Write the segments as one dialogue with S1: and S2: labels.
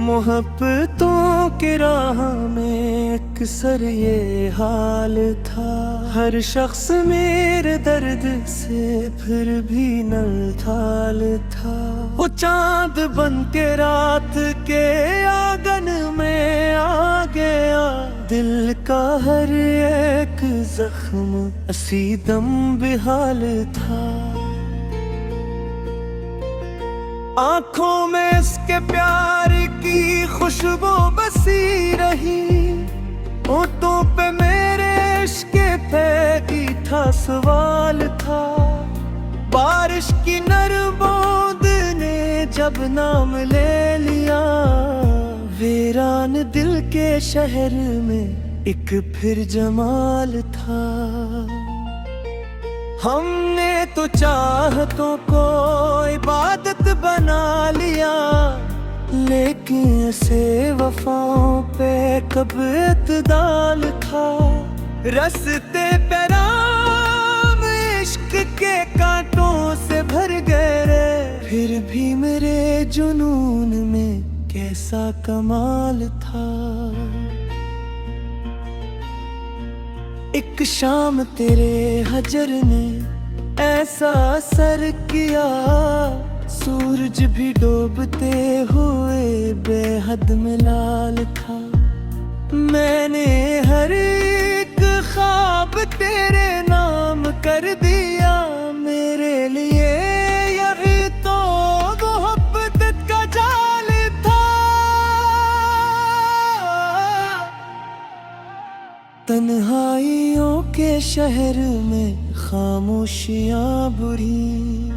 S1: मोहब्बतों के राह में अक्सर ये हाल था। हर शख्स मेरे दर्द से फिर भी नल थाल था। वो चांद बन के रात के आंगन में आ गया। दिल का हर एक जख्म असीदम बेहाल था। आंखों में इसके प्यार की खुशबू बसी रही। होठों पे मेरे इश्क फेंकी था सवाल था। बारिश की नरम बूंद ने जब नाम ले लिया। वीरान दिल के शहर में एक फिर जमाल था। हमने तो चाहतों को इबादत बना लिया। लेकिन ऐसे वफाओं पे कब इत्दाल था। रस्ते पे राम इश्क के कांटों से भर गए। फिर भी मेरे जुनून में कैसा कमाल था। एक शाम तेरे हजर ने ऐसा असर किया। सूरज भी डूबते हुए बेहद में लाल था। मैंने हर एक ख्वाब तेरे नाम कर दिया। मेरे लिए यही तो मोहब्बत का जाल था। तन्हाइयों के शहर में खामोशियां बुरी।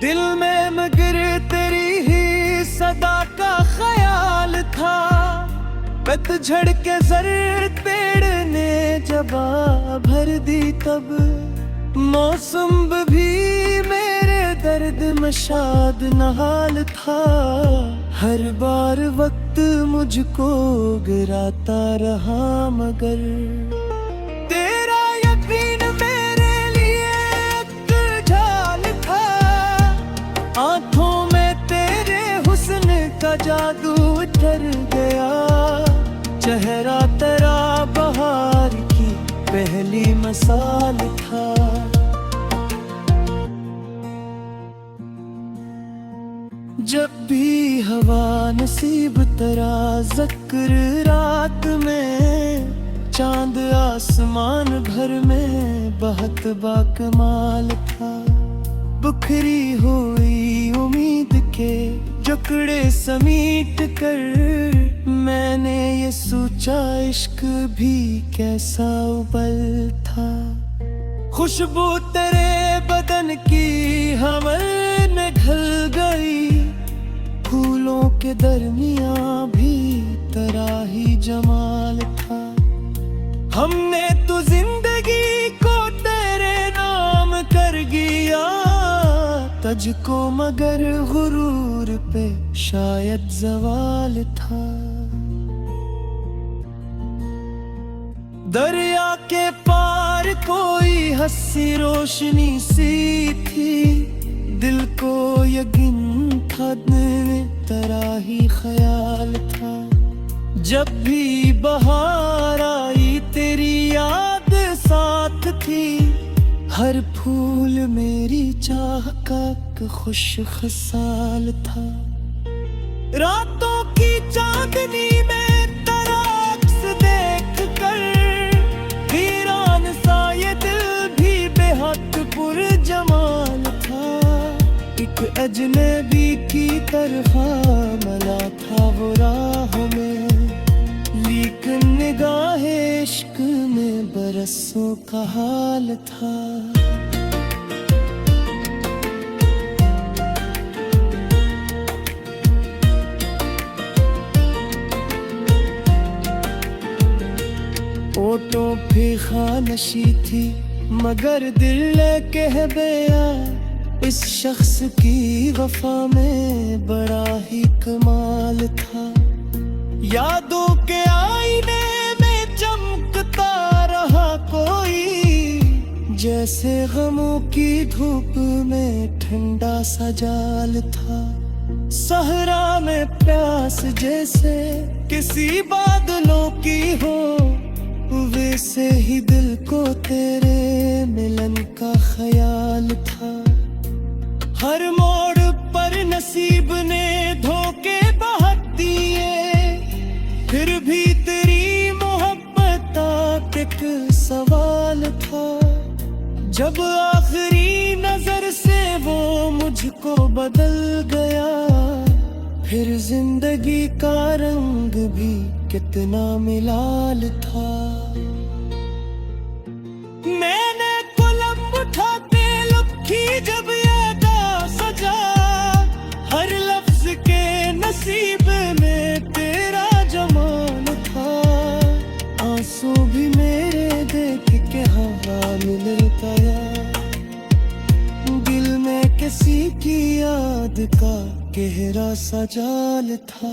S1: दिल में मगर तेरी ही सदा का ख्याल था। पतझड़ के जर पेड़ ने जबा भर दी तब। मौसम भी मेरे दर्द में शाद नहाल था। हर बार वक्त मुझको गिराता रहा मगर तेरा यकीन मेरे लिए एक ढाल था। आंखों में तेरे हुस्न का जादू उतर गया। चेहरा तेरा बहार की पहली मिसाल था। जब भी हवा नसीब तेरा ज़िक्र रात में। चांद आसमान भर में बहुत बाकमाल था। बुखरी हुई उम्मीद के टुकड़े समीट कर। मैंने ये सोचा इश्क भी कैसा उबल था। खुशबू तेरे बदन की हवा में घुल गई। फूलों के दरमियां भी तेरा ही जमाल था। हमने तो जिंदगी को तेरे नाम कर दिया। तुझको मगर गुरूर पे शायद जवाल था। दरिया के पार कोई हंसी रोशनी सी थी। दिल को यकीन था तेरा ही ख्याल था। जब भी बहार आई तेरी याद साथ थी। हर फूल मेरी चाह का खुश खसाल था। रातों की चांदनी में तेरा अक्स देख कर। वीरान सा ये दिल भी बेहद पुरजमाल था। एक अजनबी की तरफा मला था वो राह में। लेकिन निगाह इश्क में बरसों का हाल था। ओठों पे खामोशी थी मगर दिल कह गया। इस शख्स की वफा में बड़ा ही कमाल था। यादों के आईने में चमकता रहा कोई। जैसे गमों की धूप में ठंडा सा जाल था। सहरा में प्यास जैसे किसी बादलों की हो, वैसे ही दिल को तेरे मिलन का ख्याल था। हर मोड़ पर नसीब ने धोखे बहुत दिए, फिर भी तेरी मोहब्बत एक सवाल था। जब आखिरी नजर से वो मुझको बदल गया, फिर जिंदगी का रंग भी कितना मिलाल था। मैंने कलम उठाते लिखी जब यादा सजा, हर लफ्ज के नसीब में तेरा जमाल था। आंसू भी मेरे देख के हवा मिल गया, दिल में किसी की याद का गहरा सा जाल था।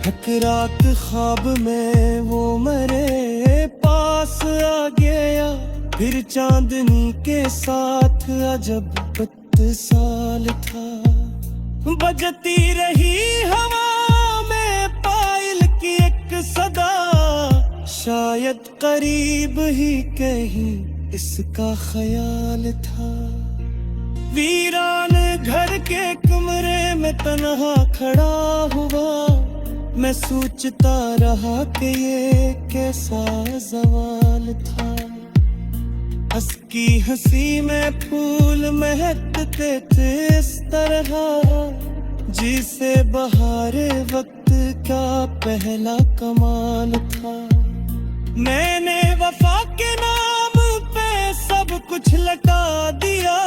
S1: एक रात ख्वाब में वो मेरे पास आ गया, फिर चांदनी के साथ अजब साल था। बजती रही हवा में पायल की एक सदा, शायद करीब ही कहीं इसका ख्याल था। वीरान घर के कमरे में तन्हा खड़ा हुआ, मैं सोचता रहा कि ये कैसा सवाल था। हंस की हंसी में फूल महकते थे इस तरह, जिसे बहारे वक्त का पहला कमाल था। मैंने वफा के नाम पे सब कुछ लटा दिया,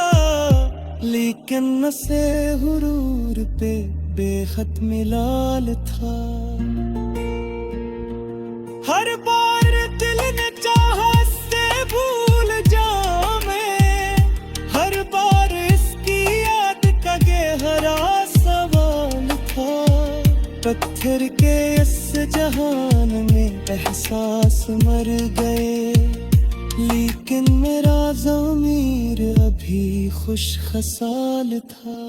S1: लेकिन नशे हुरूर पे बेहद मिलाल था। हर बार दिल ने चाहा से भूल जाऊं मैं, हर बार इसकी याद का गहरा सवाल था। पत्थर के इस जहान में एहसास मर गए, लेकिन मेरा ज़मीर अभी खुश खसाल था।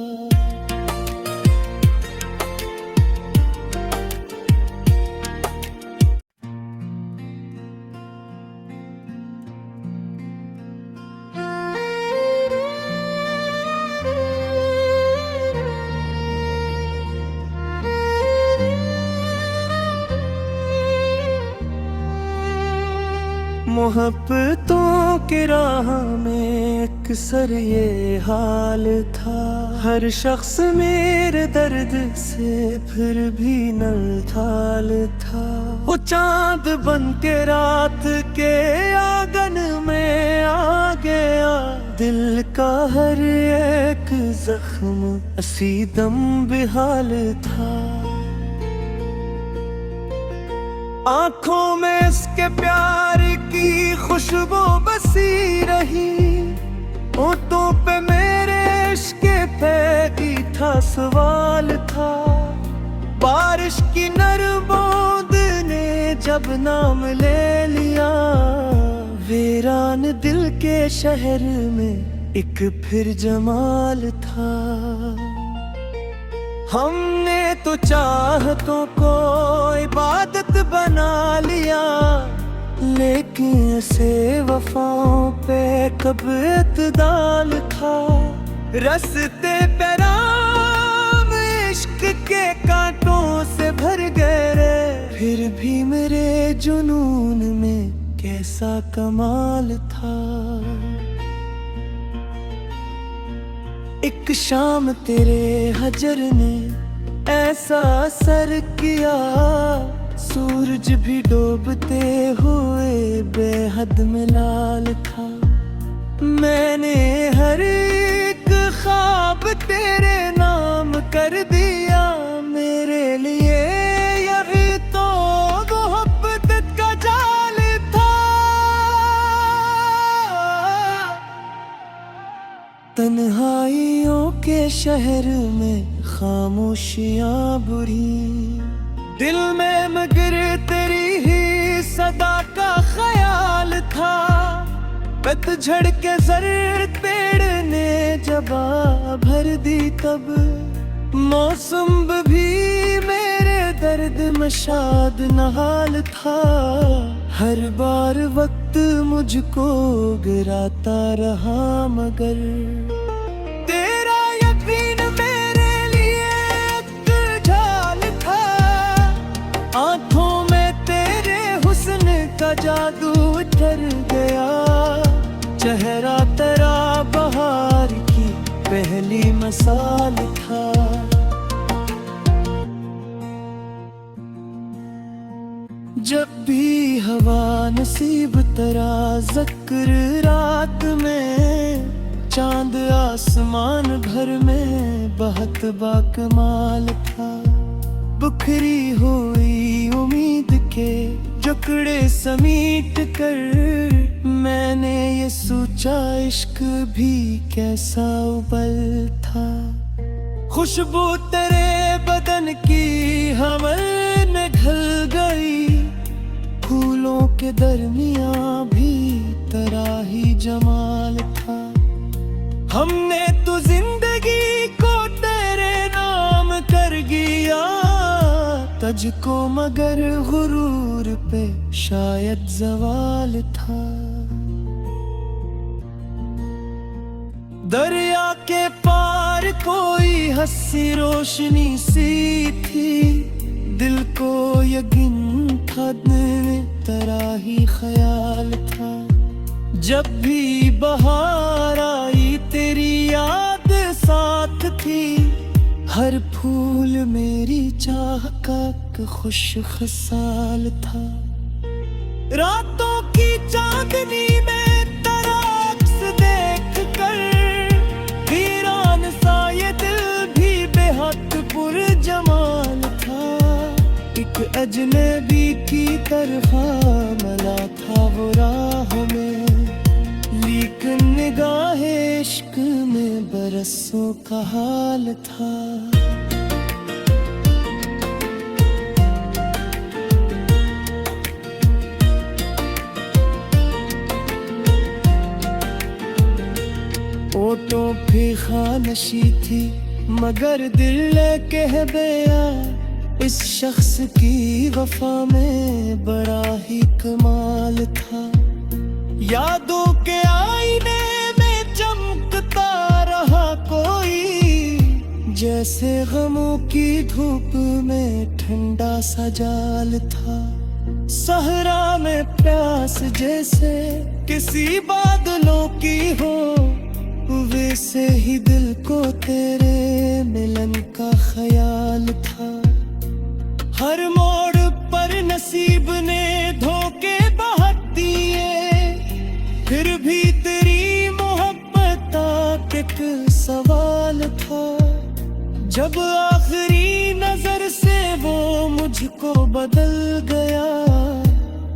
S1: मोहब्बतों की राह में अक्सर ये हाल था, हर शख्स मेरे दर्द से फिर भी नलथाल था। वो चांद बन के रात के आंगन में आ गया, दिल का हर एक जख्म असीदम बेहाल था। आंखों में इसके प्यार की खुशबू बसी रही, होठों पे मेरे इश्क पैगी था सवाल था। बारिश की नरम बूंद ने जब नाम ले लिया, वीरान दिल के शहर में एक फिर जमाल था। हमने तो चाहतों को इबादत बना लिया, लेकिन ऐसे वफाओं पे कब इत्दाल था। रस्ते पे राम इश्क के कांटों से भर गए, फिर भी मेरे जुनून में कैसा कमाल था। एक शाम तेरे हजर ने ऐसा असर किया, सूरज भी डूबते हुए बेहद में लाल था। मैंने हर एक ख्वाब तेरे नाम कर दिया, मेरे लिए यही तो मोहब्बत का जाल था। तन्हाइयों के शहर में खामोशियां बुरी, दिल में मगर पतझड़ के जर्द पेड़ ने जबा भर दी तब, मौसम भी मेरे दर्द में शाद नहाल था। हर बार वक्त मुझको गिराता रहा मगर तेरा यकीन मेरे लिए एक ढाल था। आंखों में तेरे हुस्न का जादू उतर गया, चेहरा तेरा बहार की पहली मिसाल था। जब भी हवा नसीब तेरा ज़िक्र रात में, चांद आसमान भर में बहुत बाकमाल था। बिखरी हुई उम्मीद के टुकड़े समेट कर, मैंने ये सोचा इश्क भी कैसा उबल था। खुशबू तेरे बदन की हमर में ढल गई, फूलों के दरमियां भी तेरा ही जमाल था। हमने तो जिंदगी को तेरे नाम कर दिया, तुझको मगर गुरूर पे शायद जवाल था। दरिया के पार कोई हंसी रोशनी सी थी, दिल को यकीन था तेरा ही ख्याल था। जब भी बहार आई तेरी याद साथ थी, हर फूल मेरी चाह का खुश खसाल था। रातों की चांदनी में तेरा अक्स देख कर, वीरान सा ये दिल भी बेहद पुरजमाल था। एक अजनबी की तरह मला था वो राह में, लेकिन निगाहे इश्क में बरसों का हाल था। ओठों पे खानशी थी मगर दिल कह गया, इस शख्स की वफा में बड़ा ही कमाल था। यादों के आईने में चमकता रहा कोई, जैसे गमों की धूप में ठंडा सा जाल था। सहरा में प्यास जैसे किसी बादलों की हो, वैसे ही दिल को तेरे मिलन का ख्याल था। हर मोड़ पर नसीब ने धोखे बहुत दिए, फिर भी तेरी मोहब्बत एक सवाल था। जब आखिरी नजर से वो मुझको बदल गया,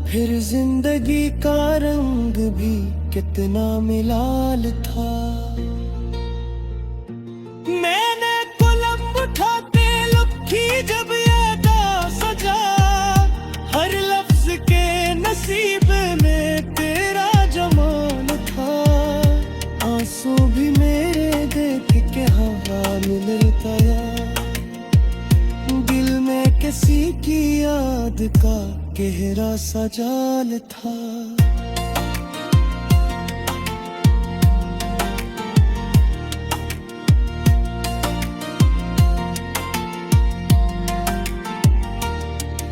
S1: फिर जिंदगी का रंग भी कितना मिलाल था। मैंने कलम उठाते लिखी जब सजा, हर लफ्ज के नसीब में तेरा जमाल था। आंसू भी मेरे देख के हवा मिलता यार, दिल में किसी की याद का गहरा सा जाल था।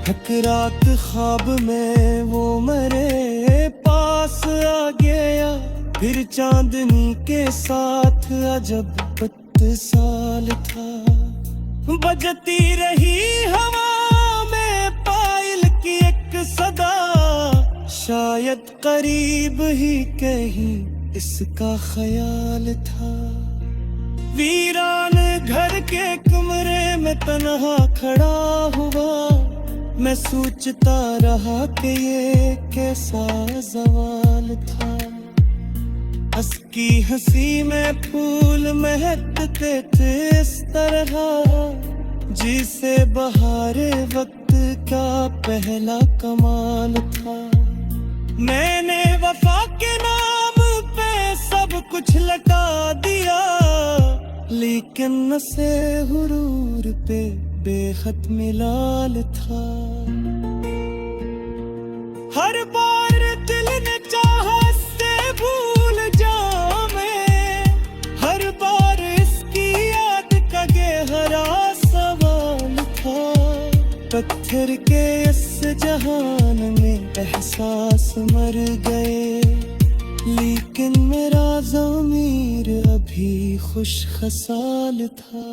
S1: एक रात ख्वाब में वो मेरे पास आ गया, फिर चांदनी के साथ अजब इत्तिसाल था। बजती रही हवा में पायल की एक सदा, शायद करीब ही कहीं इसका ख्याल था। वीरान घर के कमरे में तन्हा खड़ा हुआ, मैं सोचता रहा कि ये कैसा जवाल था। हंसकी हंसी में फूल महकते थे इस तरह, जिसे बहारे वक्त का पहला कमाल था। मैंने वफा के नाम कुछ लटा दिया, लेकिन नसे हुरूर पे बेखत मिलाल था। हर बार दिल ने चाहा से भूल जाऊं मैं, हर बार इसकी याद का गहरा सवाल था। पत्थर के इस जहान में एहसास मर गए, लेकिन मेरा ज़मीर अभी खुश खसाल था।